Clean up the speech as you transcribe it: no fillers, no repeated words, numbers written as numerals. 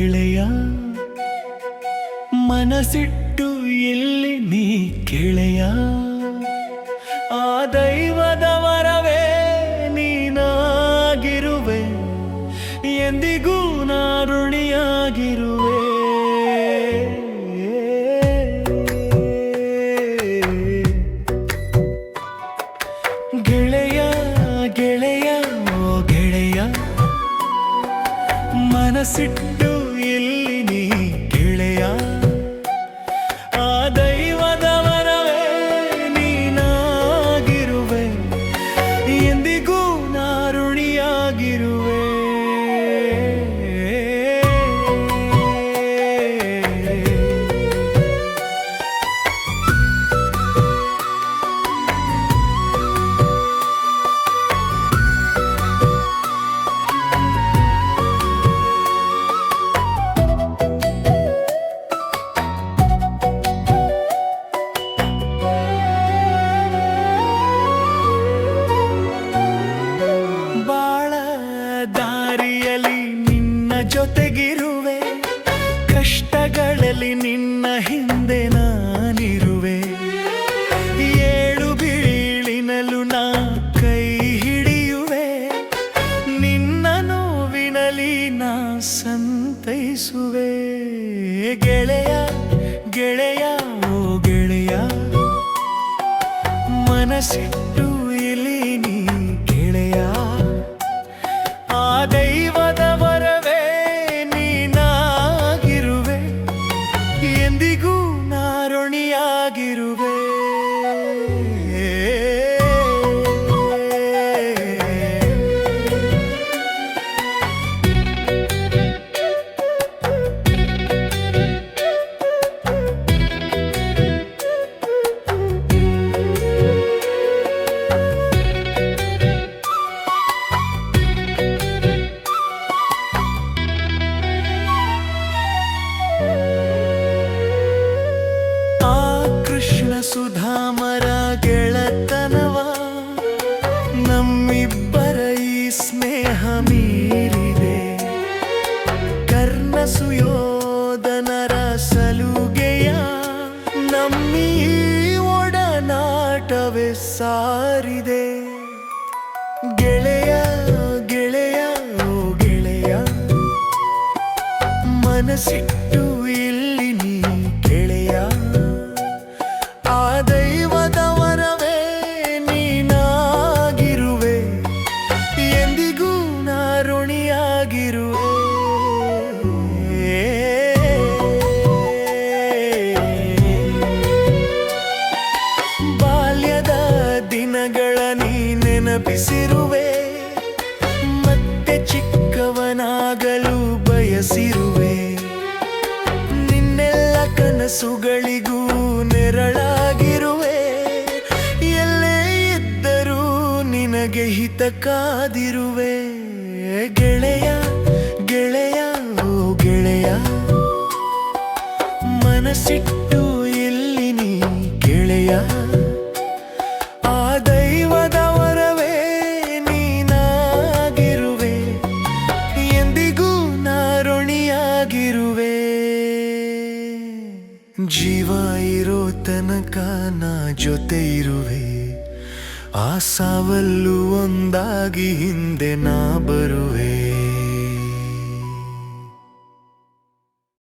ಗೆಳೆಯ ಮನಸ್ಸಿಟ್ಟು ಎಲ್ಲಿ ನೀ ಗೆಳೆಯ ಆ ದೈವದ ವರವೇ ನೀನಾಗಿರುವೆ ಎಂದಿಗೂ ನಾ ಋಣಿಯಾಗಿರುವೆ ಗೆಳೆಯ ಗೆಳೆಯ ಓ ಗೆಳೆಯ ಮನಸ್ಸಿಟ್ಟು ಎಲ್ಲಿ ನೀ ಗೆಳೆಯ ಆ ದೈವದ ವರವೇ ನೀನಾಗಿರುವೆ ಎಂದಿಗೂ ನಾ ಋಣಿಯಾಗಿರುವೆ ಜೊತೆಗಿರುವೆ ಕಷ್ಟಗಳಲ್ಲಿ ನಿನ್ನ ಹಿಂದೆ ನಾನಿರುವೆ ಏಳು ಬೀಳಿನಲು ನಾ ಕೈ ಹಿಡಿಯುವೆ ನಿನ್ನ ನೋವಿನಲಿ ನಾ ಸಂತೈಸುವೆ ಗೆಳೆಯ ಗೆಳೆಯ ಓ ಗೆಳೆಯ ಮನಸ್ಸಿಟ್ಟು ಇಲ್ಲಿ ನೀ ಗೆಳೆಯ ಆ ದೈವದ ವರವೇ ನೀನಾಗಿರುವೆ ಎಂದಿಗೂ ನಾ ಋಣಿಯಾಗಿರುವೆ ಸುಧಾಮರ ಗೆಳತನವ ನಮ್ಮಿಬ್ಬರ ಈ ಸ್ನೇಹ ಮೀರಿದೆ ಕರ್ಣ ಸುಯೋಧನರ ಸಲುಗೆಯ ನಮ್ಮೀ ಒಡನಾಟವೇ ಸಾರಿದೆ ಗೆಳೆಯ ಗೆಳೆಯ ಓ ಗೆಳೆಯ ಮನಸ್ಸಿಟ್ಟು ಇಲ್ಲಿ ನೀ ಗೆಳೆಯ ಆ ದೈವದ ವರವೇ ನೀನಾಗಿರುವೆ ಎಂದಿಗೂ ನಾ ಋಣಿಯಾಗಿರುವೆ ಬಾಲ್ಯದ ದಿನಗಳ ನೀ ನೆನಪಿಸಿರುವೆ ಮತ್ತೆ ಚಿಕ್ಕವನಾಗಲು ಬಯಸಿರುವೆ ನಿನ್ನೆಲ್ಲ ಕನಸುಗಳಿಗೂ ನೆರಳಾಗಿರುವೆ ಎಲ್ಲೇ ಇದ್ದರೂ ನಿನಗೆ ಹಿತ ಕಾದಿರುವೆ ಗೆಳೆಯ ಗೆಳೆಯ ಓ ಗೆಳೆಯ ಮನಸ್ಸಿಟ್ಟು ಇಲ್ಲಿ ನೀ ಗೆಳೆಯ ಆ ದೈವದ ವರವೇ ನೀನಾಗಿರುವೆ ಎಂದಿಗೂ ನಾ ಋಣಿಯಾಗಿರುವೆ ಜೀವ ಇರೋ ತನಕ ನಾ ಜೊತೆ ಇರುವೆ ಆ ಸಾವಲ್ಲೂ ಒಂದಾಗಿ ಹಿಂದೆ ನಾ ಬರುವೆ